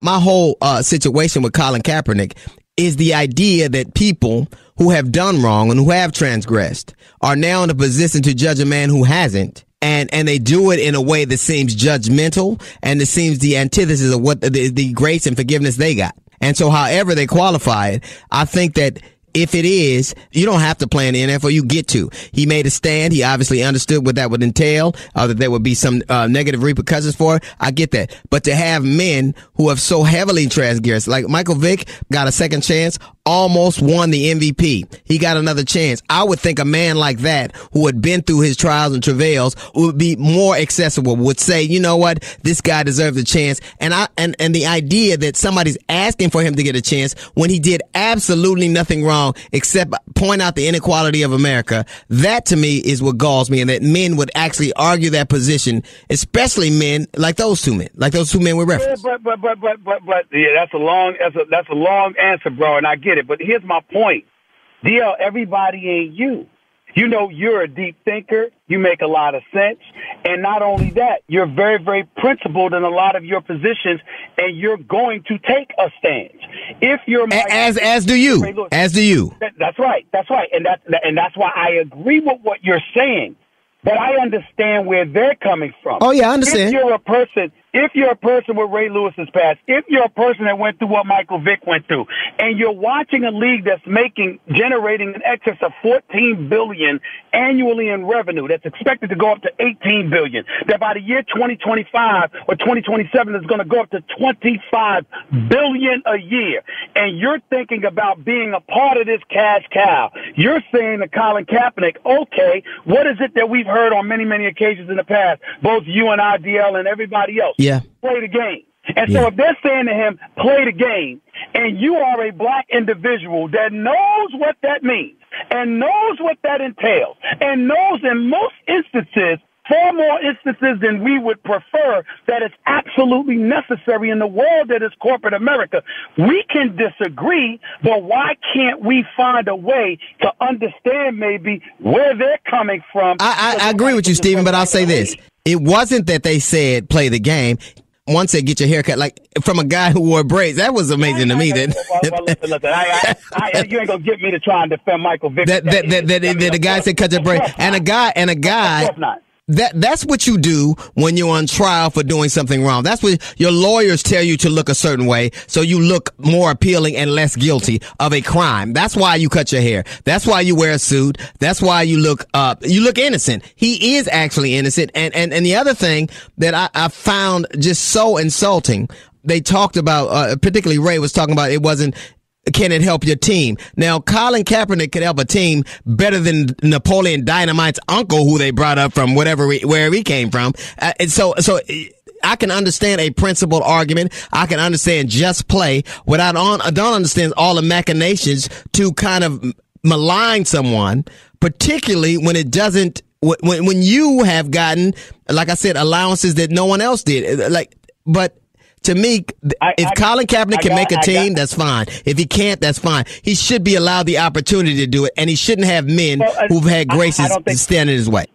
my whole situation with Colin Kaepernick is the idea that people who have done wrong and who have transgressed are now in a position to judge a man who hasn't. And they do it in a way that seems judgmental, and it seems the antithesis of what the grace and forgiveness they got. And so however they qualify it, I think that if it is, you don't have to play in the NFL. You get to. He made a stand. He obviously understood what that would entail, that there would be some negative repercussions for it. I get that. But to have men who have so heavily transgressed, like Michael Vick got a second chance, almost won the MVP. He got another chance. I would think a man like that, who had been through his trials and travails, would be more accessible, would say, you know what, this guy deserves a chance. And the idea that somebody's asking for him to get a chance when he did absolutely nothing wrong except point out the inequality of America, that to me is what galls me, and that men would actually argue that position, especially men like those two men we referenced. But yeah, that's a long answer, bro, and I get it. But here's my point. DL, everybody ain't you. You know, you're a deep thinker. You make a lot of sense. And not only that, you're very, very principled in a lot of your positions, and you're going to take a stance. If you're as do you. That's right. And that's why I agree with what you're saying. But I understand where they're coming from. Oh yeah, I understand. If you're a person with Ray Lewis's past, if you're a person that went through what Michael Vick went through, and you're watching a league that's generating an excess of $14 billion annually in revenue, that's expected to go up to $18 billion, that by the year 2025 or 2027 is going to go up to $25 billion a year, and you're thinking about being a part of this cash cow, you're saying to Colin Kaepernick, okay, what is it that we've heard on many, many occasions in the past, both you and IDL and everybody else? Yeah. Play the game. And so if they're saying to him, play the game, and you are a black individual that knows what that means and knows what that entails and knows in most instances, far more instances than we would prefer, that it's absolutely necessary in the world that is corporate America. We can disagree, but why can't we find a way to understand maybe where they're coming from? I agree with you, Stephen, but I'll say this. It wasn't that they said play the game. One said get your haircut, like from a guy who wore braids. That was amazing to me. Listen, you ain't gonna get me to try and defend Michael Vick. The guy said cut your braids, and a guy. That's what you do when you're on trial for doing something wrong. That's what your lawyers tell you to look a certain way, so you look more appealing and less guilty of a crime. That's why you cut your hair. That's why you wear a suit. That's why you look innocent. He is actually innocent. And the other thing that I found just so insulting, they talked about, particularly Ray was talking about, can it help your team? Now, Colin Kaepernick could help a team better than Napoleon Dynamite's uncle, who they brought up from wherever he came from. And so I can understand a principled argument. I can understand just play. What I don't understand is all the machinations to kind of malign someone, particularly when it doesn't, when you have gotten, like I said, allowances that no one else did. But to me, if Colin Kaepernick can make a team, that's fine. If he can't, that's fine. He should be allowed the opportunity to do it, and he shouldn't have men who've had graces stand in his way.